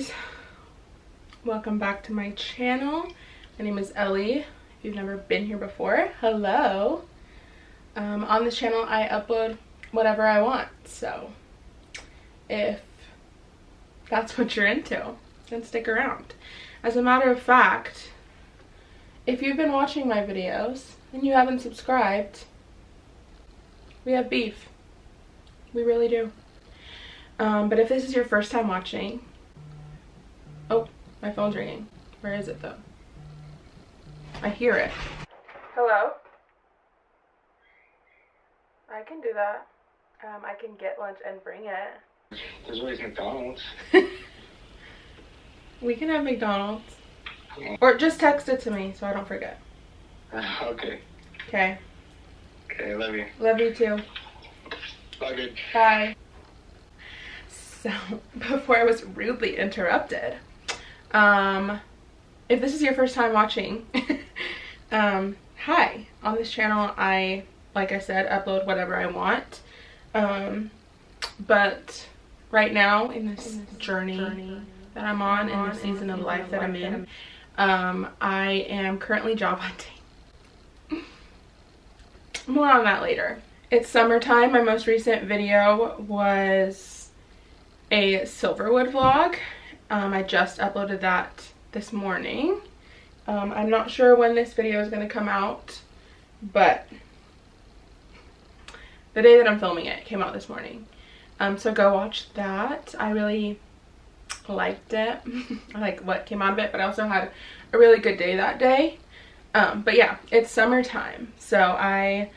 puppies, welcome back to my channel. My name is Ellie. If you've never been here before, hello. On this channel I upload whatever I want, so if that's what you're into, then stick around. As a matter of fact, if you've been watching my videos and you haven't subscribed, we have beef. We really do. But if this is your first time watching, oh, my phone's ringing. Where is it though? I hear it. Hello? I can do that. I can get lunch and bring it. There's always McDonald's. We can have McDonald's. Or just text it to me so I don't forget. Okay. Okay. Okay, love you. Love you too. Bye, good. Bye. So, before I was rudely interrupted, if this is your first time watching, hi. On this channel, I, like I said, upload whatever I want. But right now, in this journey that I'm on, in the season of life that I'm in, I am currently job hunting. More on that later. It's summertime. My most recent video was a Silverwood vlog. I just uploaded that this morning. I'm not sure when this video is going to come out, but the day that I'm filming it came out this morning. So go watch that. I really liked it. I like what came out of it, but I also had a really good day that day. But yeah, it's summertime, so I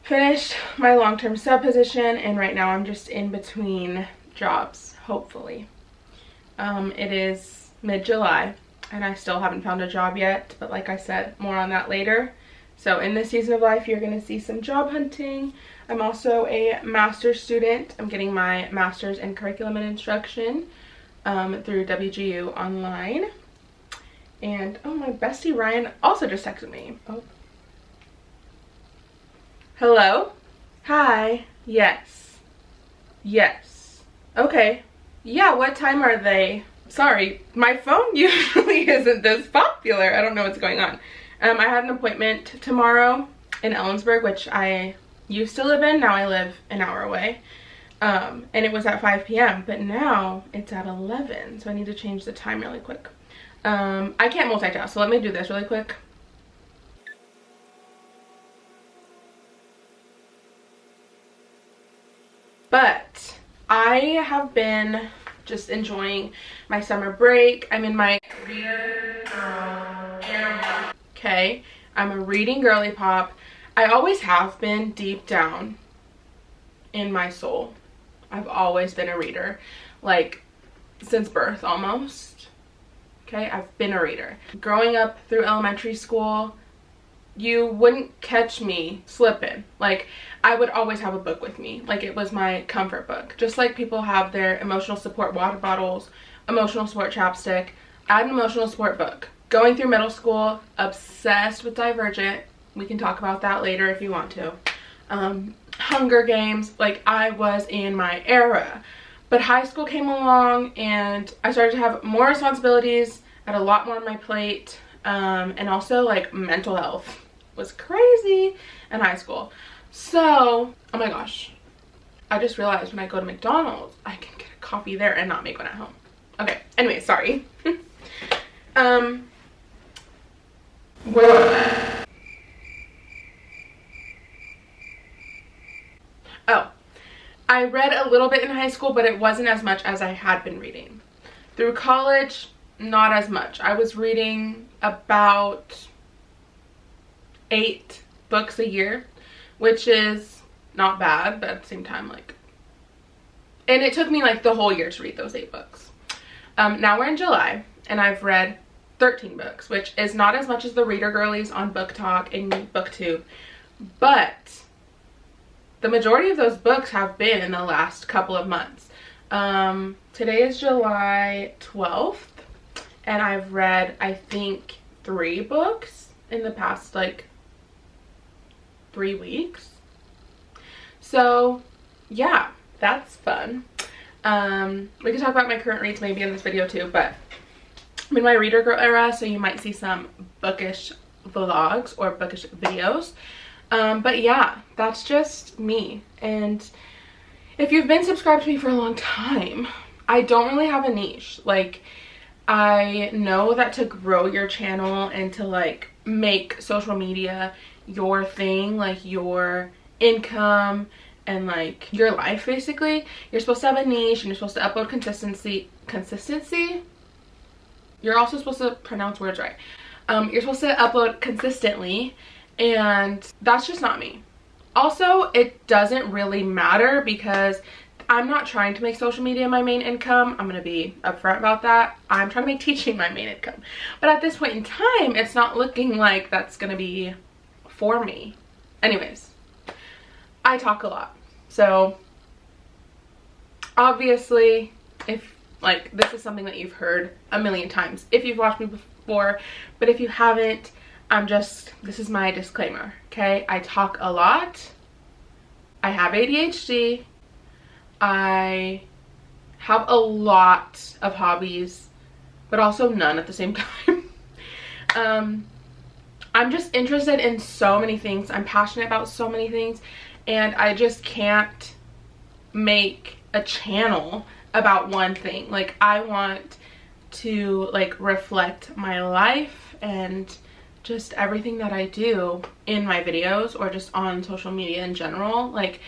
finished my long-term sub position, and right now I'm just in between jobs, hopefully. It is mid-July and I still haven't found a job yet, but like I said, more on that later. So in this season of life, you're going to see some job hunting. I'm also a master's student. I'm getting my master's in curriculum and instruction through WGU online. And oh, my bestie Ryan also just texted me. Oh. Hello? Hi. Yes. Yes. Okay. Yeah, what time are they? Sorry, my phone usually isn't this popular. I don't know what's going on. I had an appointment tomorrow in Ellensburg, which I used to live in. Now I live an hour away. And it was at 5 p.m. But now it's at 11. So I need to change the time really quick. I can't multitask, so let me do this really quick. But I have been just enjoying my summer break. I'm in my reader girl era. Okay, I'm a reading girly pop. I always have been deep down in my soul. I've always been a reader, like since birth almost. Okay, I've been a reader. Growing up through elementary school, you wouldn't catch me slipping. Like, I would always have a book with me. Like, it was my comfort book. Just like people have their emotional support water bottles, emotional support chapstick, I had an emotional support book. Going through middle school, obsessed with Divergent. We can talk about that later if you want to. Hunger Games. Like, I was in my era. But high school came along and I started to have more responsibilities. I had a lot more on my plate. And also, like, mental health was crazy in high school. So, oh my gosh, I just realized when I go to McDonald's, I can get a coffee there and not make one at home. Okay, anyway, sorry. Where was I? Oh, I read a little bit in high school, but it wasn't as much as I had been reading. Through college, not as much. I was reading about 8 books a year, which is not bad, but at the same time, like, and it took me like the whole year to read those 8 books. Now we're in July and I've read 13 books, which is not as much as the reader girlies on Book Talk and BookTube, but the majority of those books have been in the last couple of months. Today is July 12th. And I've read, I think, 3 books in the past, like, 3 weeks. So, yeah, that's fun. We can talk about my current reads maybe in this video too, but I'm in my reader girl era, so you might see some bookish vlogs or bookish videos. But yeah, that's just me. And if you've been subscribed to me for a long time, I don't really have a niche. Like, I know that to grow your channel and to like make social media your thing, like your income and like your life basically, you're supposed to have a niche and you're supposed to upload consistency. You're also supposed to pronounce words right. You're supposed to upload consistently, and that's just not me. Also, it doesn't really matter because I'm not trying to make social media my main income. I'm gonna be upfront about that. I'm trying to make teaching my main income. But at this point in time, it's not looking like that's gonna be for me. Anyways, I talk a lot. So obviously, if like this is something that you've heard a million times if you've watched me before, but if you haven't, this is my disclaimer, okay? I talk a lot. I have ADHD. I have a lot of hobbies, but also none at the same time. I'm just interested in so many things. I'm passionate about so many things, and I just can't make a channel about one thing. Like, I want to like reflect my life and just everything that I do in my videos or just on social media in general. Like,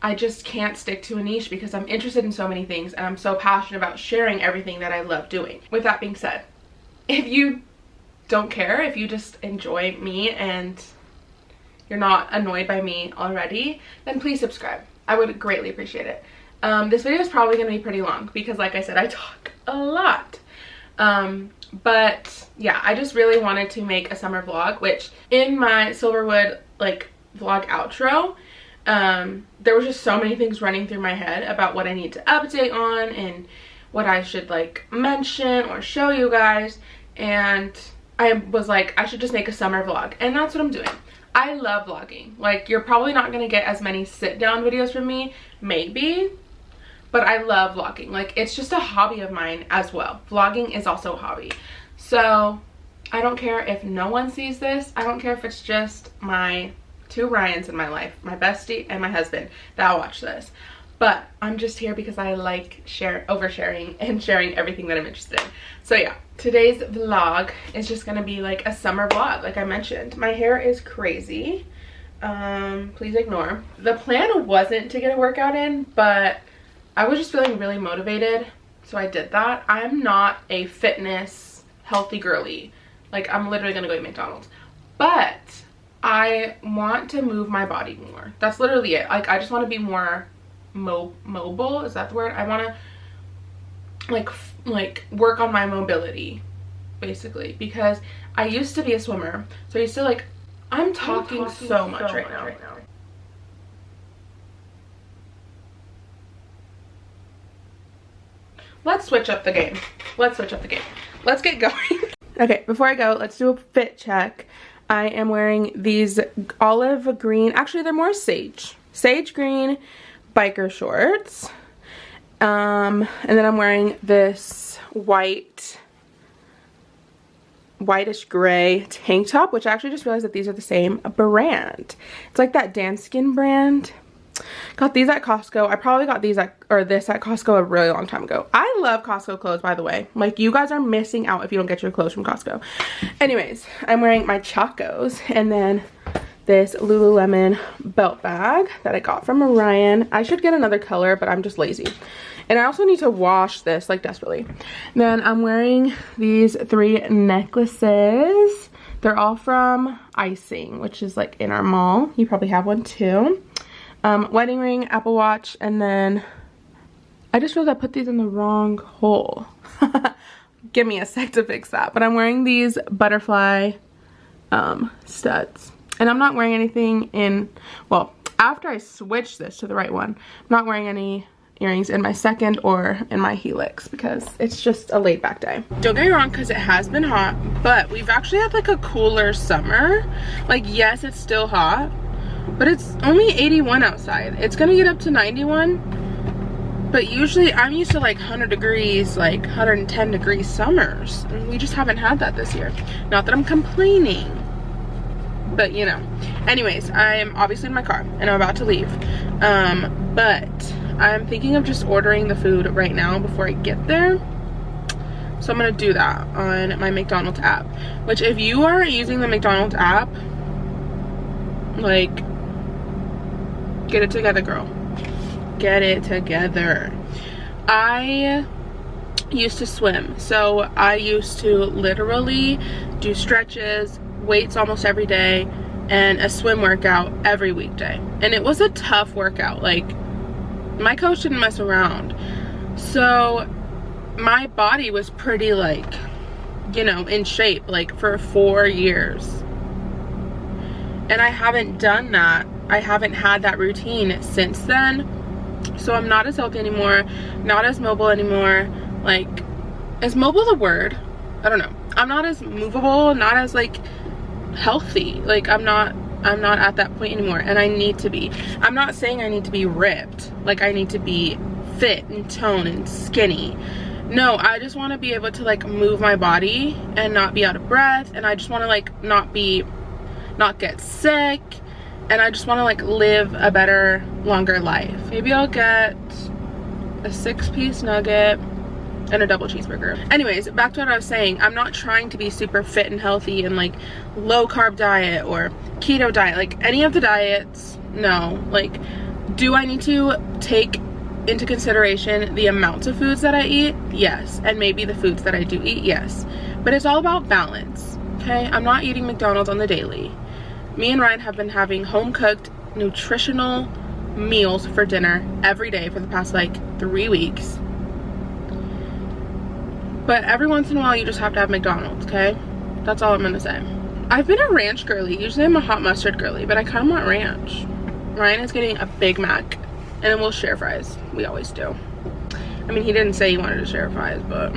I just can't stick to a niche because I'm interested in so many things and I'm so passionate about sharing everything that I love doing. With that being said, if you don't care, if you just enjoy me and you're not annoyed by me already, then please subscribe. I would greatly appreciate it. This video is probably going to be pretty long because, like I said, I talk a lot. But yeah, I just really wanted to make a summer vlog, which in my Silverwood like vlog outro, there was just so many things running through my head about what I need to update on and what I should like mention or show you guys, and I was like, I should just make a summer vlog, and that's what I'm doing. I love vlogging. Like, you're probably not gonna get as many sit down videos from me, maybe, but I love vlogging. Like, it's just a hobby of mine as well. Vlogging is also a hobby. So I don't care if no one sees this. I don't care if it's just my two Ryans in my life, my bestie and my husband, that watch this. But I'm just here because I like oversharing and sharing everything that I'm interested in. So yeah, today's vlog is just gonna be like a summer vlog, like I mentioned. My hair is crazy. Please ignore. The plan wasn't to get a workout in, but I was just feeling really motivated, so I did that. I'm not a fitness, healthy girly. Like, I'm literally gonna go eat McDonald's. But I want to move my body more. That's literally it. Like, I just want to be more mobile. Is that the word? I want to like work on my mobility, basically, because I used to be a swimmer. So I used to like, I'm talking so much right now. Let's switch up the game. Let's get going. Okay, before I go, let's do a fit check. I am wearing these olive green, actually they're more sage green biker shorts. And then I'm wearing this whitish gray tank top, which I actually just realized that these are the same brand. It's like that Danskin brand. Got these at Costco. I probably got these this at Costco a really long time ago. I love Costco clothes, by the way. Like, you guys are missing out if you don't get your clothes from Costco. Anyways, I'm wearing my Chacos and then this Lululemon belt bag that I got from Ryan. I should get another color, but I'm just lazy. And I also need to wash this, like, desperately. Then I'm wearing these 3 necklaces. They're all from Icing, which is like in our mall. You probably have one too. Wedding ring, Apple Watch, and then I just realized I put these in the wrong hole. Give me a sec to fix that. But I'm wearing these butterfly studs. And I'm not wearing anything in, well, after I switch this to the right one, I'm not wearing any earrings in my second or in my helix because it's just a laid back day. Don't get me wrong, because it has been hot, but we've actually had like a cooler summer. Like, yes, it's still hot, but it's only 81 outside. It's gonna get up to 91 But usually I'm used to like 100 degrees, like 110 degree summers. And we just haven't had that this year. Not that I'm complaining, but you know. Anyways, I'm obviously in my car and I'm about to leave. But I'm thinking of just ordering the food right now before I get there. So I'm gonna do that on my McDonald's app. Which, if you are using the McDonald's app, like, get it together, girl. Get it together. I used to swim, so I used to literally do stretches, weights almost every day, and a swim workout every weekday. And it was a tough workout. Like, my coach didn't mess around. So my body was pretty, like, you know, in shape, like, for 4 years. And I haven't done that. I haven't had that routine since then. So I'm not as healthy anymore, not as mobile anymore. Like, is mobile the word? I don't know. I'm not as movable, not as, like, healthy. Like, I'm not at that point anymore, and I need to be. I'm not saying I need to be ripped. Like, I need to be fit and toned and skinny. No, I just want to be able to, like, move my body and not be out of breath, and I just want to, like, not get sick, and I just want to, like, live a better, longer life. Maybe I'll get a 6-piece nugget and a double cheeseburger. Anyways, back to what I was saying. I'm not trying to be super fit and healthy and, like, low carb diet or keto diet, like, any of the diets. No. Like, do I need to take into consideration the amounts of foods that I eat? Yes. And maybe the foods that I do eat? Yes. But it's all about balance, okay? I'm not eating McDonald's on the daily. Me and Ryan have been having home-cooked, nutritional meals for dinner every day for the past, like, 3 weeks. But every once in a while, you just have to have McDonald's, okay? That's all I'm gonna say. I've been a ranch girly. Usually I'm a hot mustard girly, but I kind of want ranch. Ryan is getting a Big Mac, and then we'll share fries. We always do. I mean, he didn't say he wanted to share fries, but...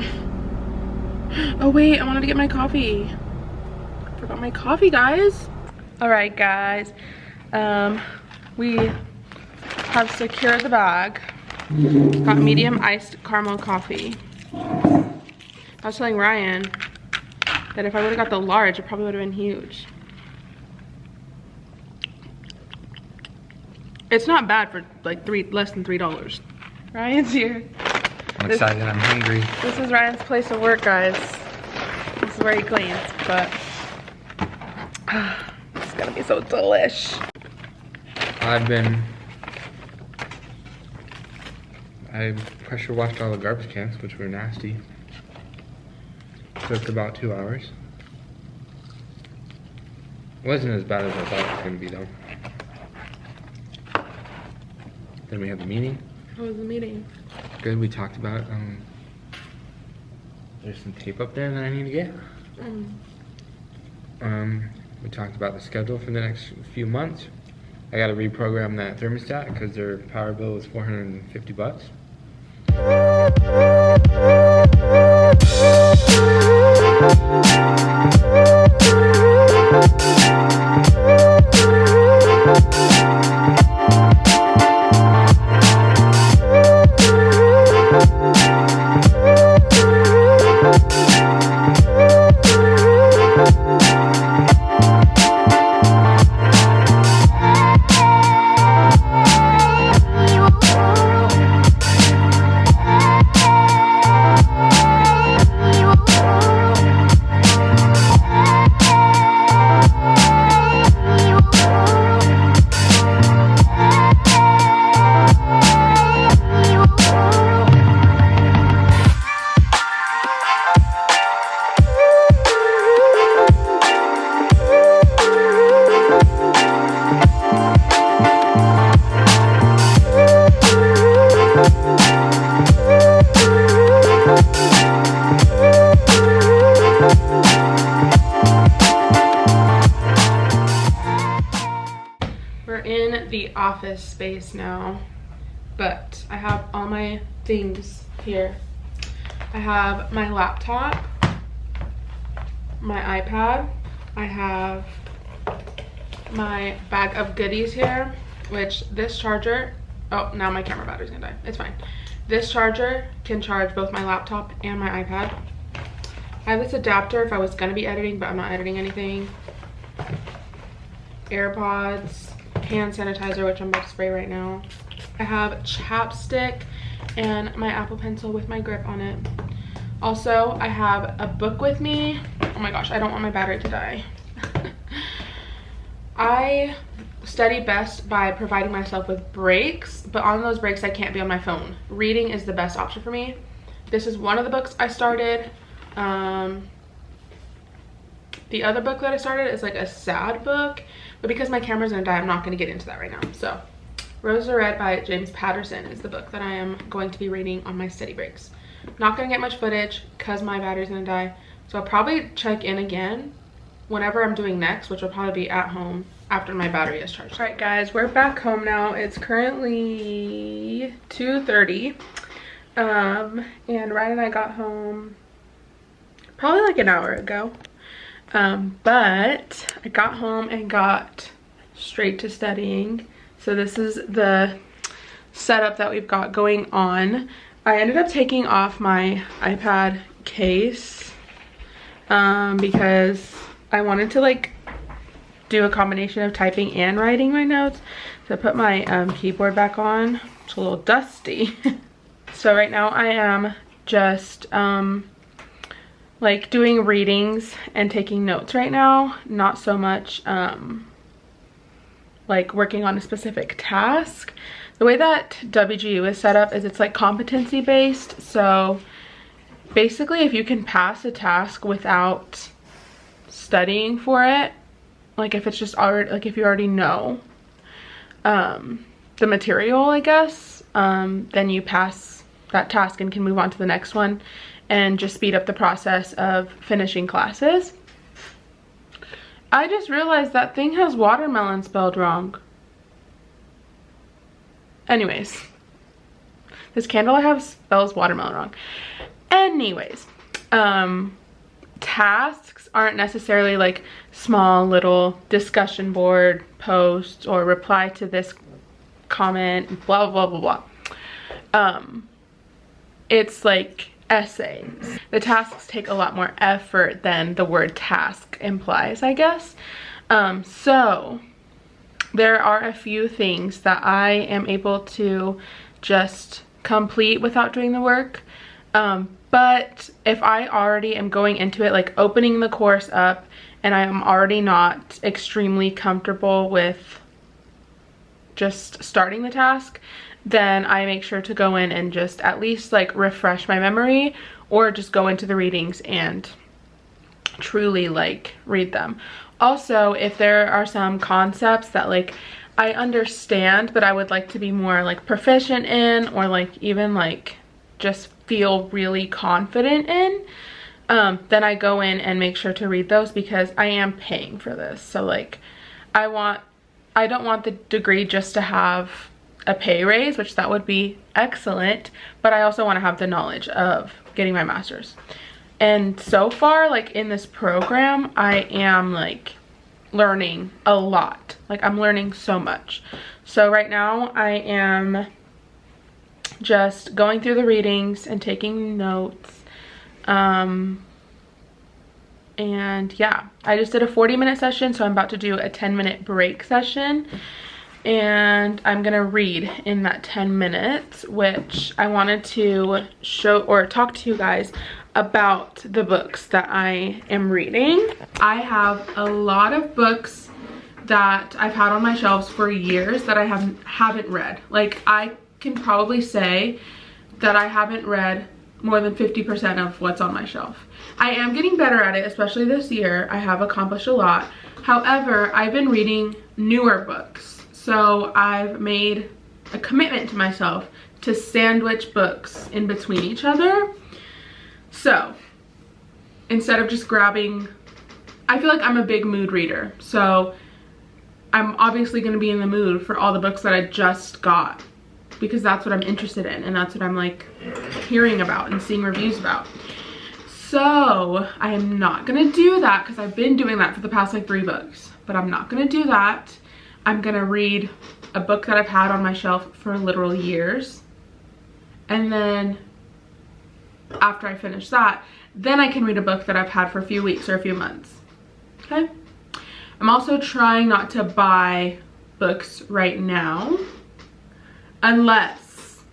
Oh, wait, I wanted to get my coffee. I forgot my coffee, guys. All right, guys. We have secured the bag. Got medium iced caramel coffee. I was telling Ryan that if I would have got the large, it probably would have been huge. It's not bad for like less than $3. Ryan's here. I'm excited, I'm hungry. This is Ryan's place of work, guys. This is where he cleans, but it's gonna be so delish. I pressure washed all the garbage cans, which were nasty. Took about 2 hours. Wasn't as bad as I thought it was gonna be though. Then we had the meeting. How was the meeting? Good, we talked about, there's some tape up there that I need to get. We talked about the schedule for the next few months. I gotta reprogram that thermostat because their power bill was $450. Office space now, but I have all my things here. I have my laptop, my iPad, I have my bag of goodies here, which this charger, oh, now my camera battery's gonna die, it's fine. This charger can charge both my laptop and my iPad. I have this adapter if I was gonna be editing, but I'm not editing anything. AirPods, hand sanitizer, which I'm about to spray right now. I have chapstick and my Apple Pencil with my grip on it. Also, I have a book with me. Oh my gosh, I don't want my battery to die. I study best by providing myself with breaks, but on those breaks I can't be on my phone. Reading is the best option for me. This is one of the books I started. The other book that I started is like a sad book, but because my camera's gonna die, I'm not gonna get into that right now. So Roses Are Red by James Patterson is the book that I am going to be reading on my study breaks. Not gonna get much footage because my battery's gonna die, so I'll probably check in again whenever I'm doing next, which will probably be at home after my battery is charged. All right guys, we're back home now. It's currently 2:30, and Ryan and I got home probably like an hour ago, but I got home and got straight to studying. So this is the setup that we've got going on. I ended up taking off my iPad case because I wanted to like do a combination of typing and writing my notes. So I put my keyboard back on. It's a little dusty. So right now I am just like doing readings and taking notes right now. Not so much like working on a specific task. The way that WGU is set up is it's like competency based. So basically if you can pass a task without studying for it, like if it's just already, like if you already know the material, I guess, then you pass that task and can move on to the next one and just speed up the process of finishing classes. I just realized that thing has watermelon spelled wrong. Anyways, this candle I have spells watermelon wrong. Anyways, tasks aren't necessarily like small little discussion board posts or reply to this comment, blah, blah, blah, blah. It's like essays. The tasks take a lot more effort than the word task implies, I guess. So there are a few things that I am able to just complete without doing the work. But if I already am going into it, like opening the course up, and I am already not extremely comfortable with just starting the task, then I make sure to go in and just at least like refresh my memory, or just go into the readings and truly like read them. Also, if there are some concepts that like I understand but I would like to be more like proficient in, or like even like just feel really confident in, then I go in and make sure to read those, because I am paying for this. So like I don't want the degree just to have a pay raise, which that would be excellent, but I also want to have the knowledge of getting my master's. And so far, like in this program, I am like learning a lot. Like I'm learning so much. So right now I am just going through the readings and taking notes. And yeah, I just did a 40-minute session, so I'm about to do a 10-minute break session. And I'm gonna read in that 10 minutes, which I wanted to show or talk to you guys about the books that I am reading. I have a lot of books that I've had on my shelves for years that I haven't read. Like I can probably say that I haven't read more than 50% of what's on my shelf. I am getting better at it, especially this year. I have accomplished a lot. However, I've been reading newer books. So I've made a commitment to myself to sandwich books in between each other. So instead of just grabbing, I feel like I'm a big mood reader. So I'm obviously going to be in the mood for all the books that I just got, because that's what I'm interested in and that's what I'm like hearing about and seeing reviews about. So I am not going to do that, because I've been doing that for the past like 3 books, but I'm not going to do that. I'm gonna read a book that I've had on my shelf for literal years, And then after I finish that, then I can read a book that I've had for a few weeks or a few months. Okay? I'm also trying not to buy books right now unless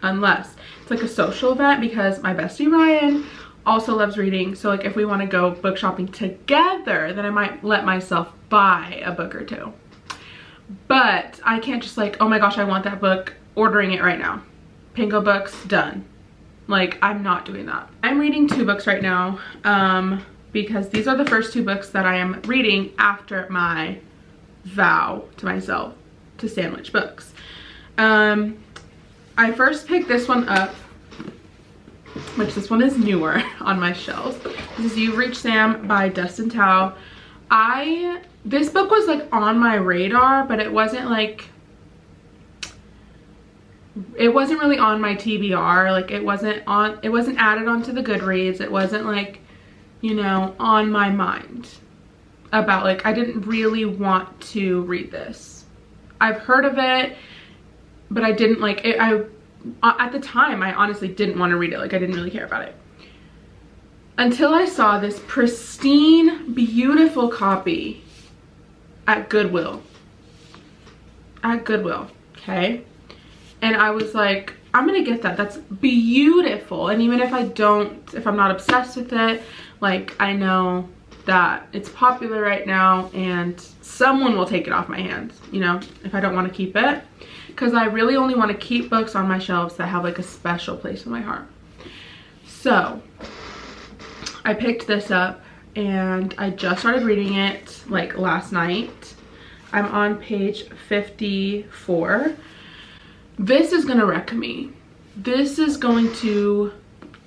it's like a social event, because my bestie Ryan also loves reading. So like if we want to go book shopping together, then I might let myself buy a book or two. But I can't just like, oh my gosh, I want that book, ordering it right now. Pingo Books, done. Like, I'm not doing that. I'm reading 2 books right now because these are the first 2 books that I am reading after my vow to myself to sandwich books. I first picked this one up, which this one is newer on my shelves. This is You've Reached Sam by Dustin Tao. This book was like on my radar, but it wasn't like, it wasn't really on my TBR. Like it wasn't added onto the Goodreads. It wasn't like, you know, on my mind about like, I didn't really want to read this. I've heard of it, but I didn't like it. At the time, I honestly didn't want to read it. Like I didn't really care about it. Until I saw this pristine, beautiful copy at Goodwill. Okay? And I was like, I'm gonna get that. That's beautiful. And even if I'm not obsessed with it, like I know that it's popular right now and someone will take it off my hands, you know, if I don't want to keep it. Because I really only want to keep books on my shelves that have like a special place in my heart. So I picked this up and I just started reading it like last night. I'm on page 54. This is gonna wreck me. This is going to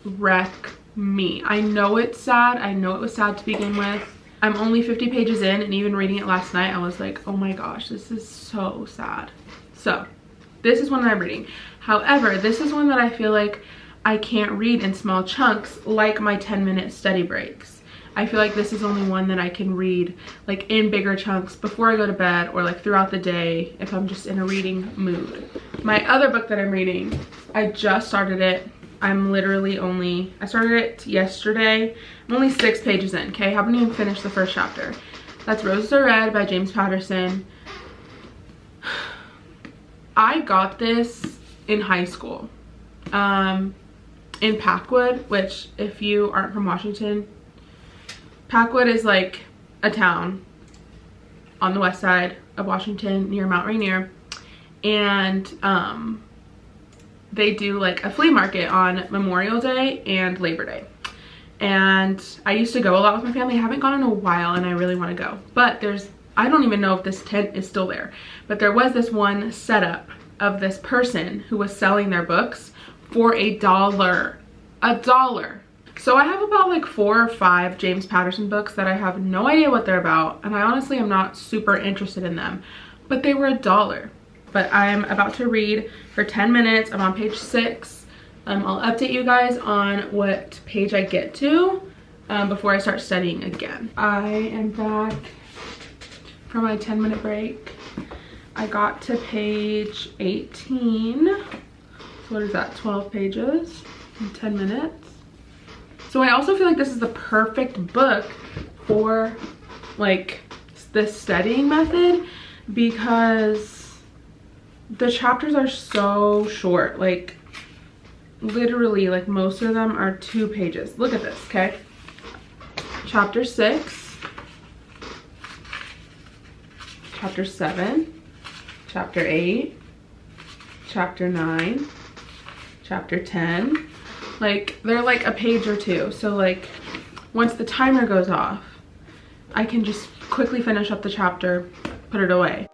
wreck me. I know it's sad. I know it was sad to begin with. I'm only 50 pages in, and even reading it last night, I was like, oh my gosh, this is so sad. So this is one that I'm reading. However, this is one that I feel like I can't read in small chunks like my 10-minute study breaks. I feel like this is only one that I can read like in bigger chunks before I go to bed, or like throughout the day if I'm just in a reading mood. My other book that I'm reading, I just started it. I started it yesterday. I'm only 6 pages in, okay? I haven't even finished the first chapter. That's Roses Are Red by James Patterson. I got this in high school. In Packwood, which if you aren't from Washington, Packwood is like a town on the west side of Washington near Mount Rainier. And they do like a flea market on Memorial Day and Labor Day. And I used to go a lot with my family. I haven't gone in a while and I really want to go. But I don't even know if this tent is still there. But there was this one setup of this person who was selling their books for $1. $1. So I have about like 4 or 5 James Patterson books that I have no idea what they're about. And I honestly am not super interested in them. But they were $1. But I'm about to read for 10 minutes. I'm on page 6. I'll update you guys on what page I get to before I start studying again. I am back from my 10-minute break. I got to page 18. So what is that, 12 pages in 10 minutes? So I also feel like this is the perfect book for like this studying method, because the chapters are so short. Like literally, like most of them are 2 pages. Look at this, okay? Chapter 6, chapter 7, chapter 8, chapter 9, chapter 10. Like they're like a page or 2. So like once the timer goes off, I can just quickly finish up the chapter, put it away.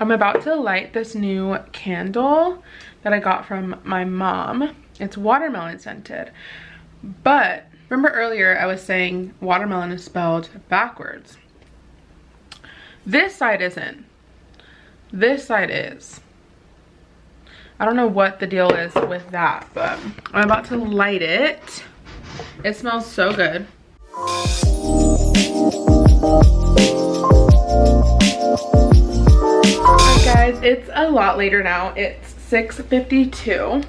I'm about to light this new candle that I got from my mom. It's watermelon scented. But remember earlier I was saying watermelon is spelled backwards. This side isn't. This side is. I don't know what the deal is with that, but I'm about to light it. It smells so good. Alright guys, it's a lot later now. It's 6:52.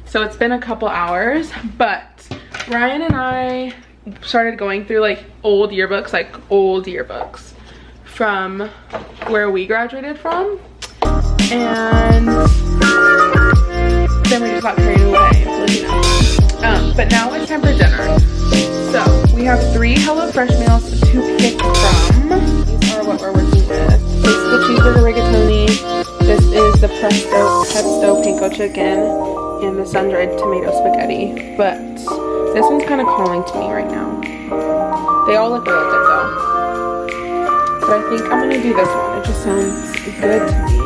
So it's been a couple hours, but Ryan and I started going through like old yearbooks from where we graduated from. And then we just got carried away looking at but now it's time for dinner. So we have 3 HelloFresh meals to pick from. These are what we're working with. This is the cheeseburger rigatoni. This is the pesto panko chicken, and the sun-dried tomato spaghetti. But this one's kind of calling to me right now. They all look really good though. But I think I'm gonna do this one. It just sounds good to me.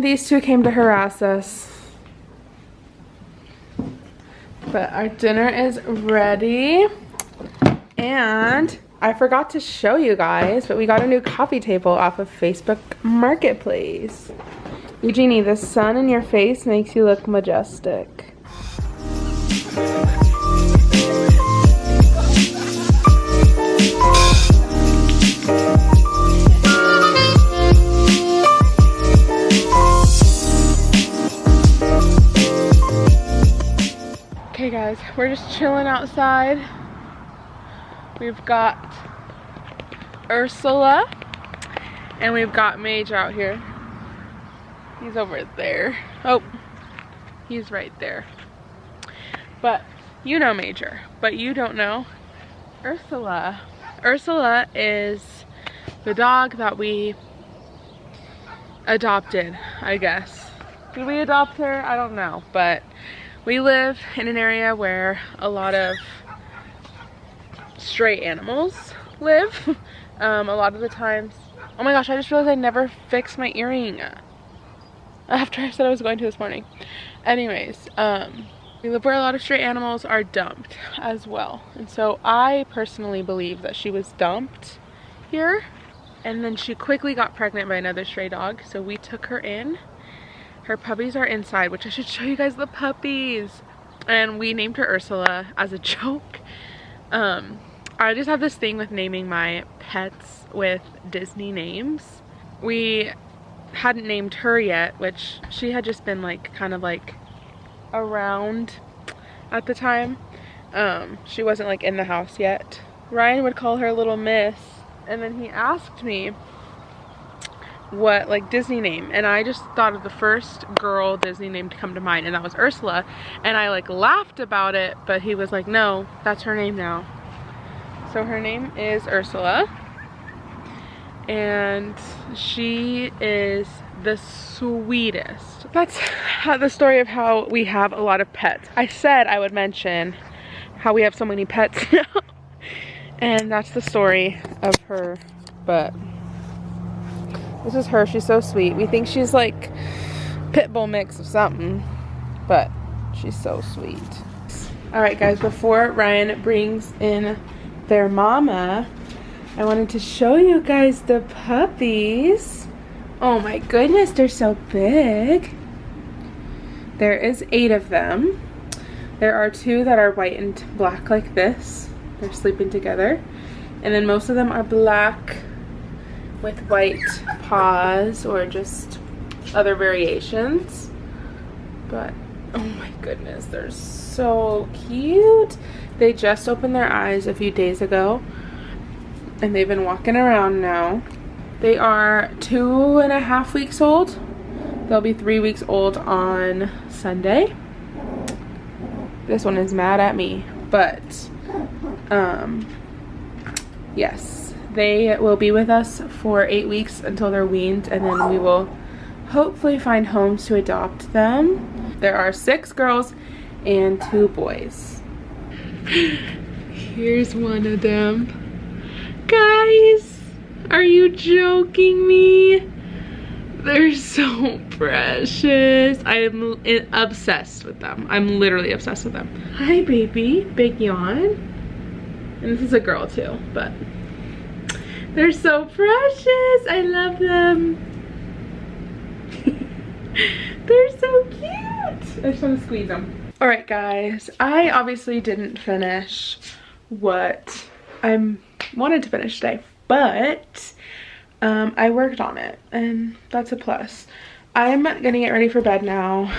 These two came to harass us, but our dinner is ready. And I forgot to show you guys, but we got a new coffee table off of Facebook Marketplace. Eugenie, the sun in your face makes you look majestic. Okay guys, we're just chilling outside. We've got Ursula and we've got Mage out here. He's over there. Oh, he's right there. But you know Major, but you don't know Ursula. Ursula is the dog that we adopted, I guess. Did we adopt her? I don't know, but we live in an area where a lot of stray animals live. A lot of the times, oh my gosh, I just realized I never fixed my earring after I said I was going to this morning. Anyways, we live where a lot of stray animals are dumped as well. And so I personally believe that she was dumped here. And then she quickly got pregnant by another stray dog. So we took her in. Her puppies are inside, which I should show you guys the puppies. And we named her Ursula as a joke. I just have this thing with naming my pets with Disney names. We hadn't named her yet, which she had just been like kind of like around at the time. She wasn't like in the house yet. Ryan would call her Little Miss, and then he asked me what like Disney name, and I just thought of the first girl Disney name to come to mind, and that was Ursula. And I like laughed about it, but he was like, no, that's her name now. So her name is Ursula, and she is the sweetest. That's the story of how we have a lot of pets. I said I would mention how we have so many pets now, and that's the story of her. But this is her. She's so sweet. We think she's like pit bull mix of something, but she's so sweet. All right guys, before Ryan brings in their mama, I wanted to show you guys the puppies. Oh my goodness, they're so big. There is 8 of them. There are 2 that are white and black like this. They're sleeping together. And then most of them are black with white paws or just other variations. But oh my goodness, they're so cute. They just opened their eyes a few days ago, and they've been walking around now. They are 2.5 weeks old. They'll be 3 weeks old on Sunday. This one is mad at me, but Yes, they will be with us for 8 weeks until they're weaned, and then we will hopefully find homes to adopt them. There are 6 girls and 2 boys. Here's one of them. Guys, are you joking me? They're so precious. I am obsessed with them. I'm literally obsessed with them. Hi, baby. Big yawn. And this is a girl too, but they're so precious. I love them. They're so cute. I just want to squeeze them. All right, guys. I obviously didn't finish what I wanted to finish today, but I worked on it, and that's a plus. I'm gonna get ready for bed now.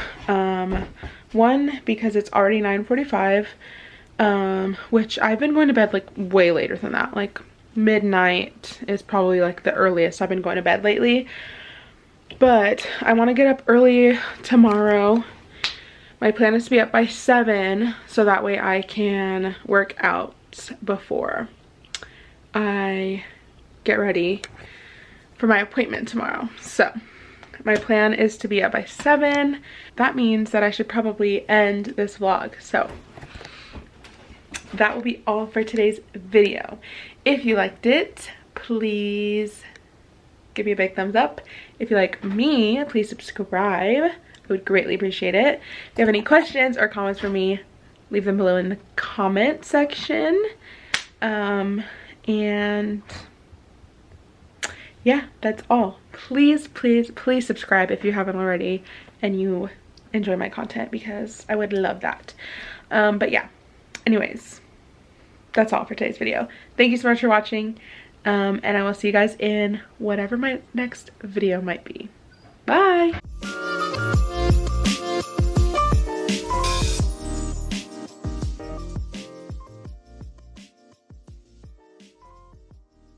One, because it's already 9:45, which I've been going to bed like way later than that. Like midnight is probably like the earliest I've been going to bed lately. But I want to get up early tomorrow. My plan is to be up by 7, so that way I can work out before I get ready for my appointment tomorrow. So my plan is to be up by 7. That means that I should probably end this vlog. So that will be all for today's video. If you liked it, please give me a big thumbs up. If you like me, please subscribe. I would greatly appreciate it. If you have any questions or comments for me, leave them below in the comment section. And yeah, that's all. Please, please, please subscribe if you haven't already and you enjoy my content, because I would love that. But yeah, anyways, that's all for today's video. Thank you so much for watching, and I will see you guys in whatever my next video might be. Bye!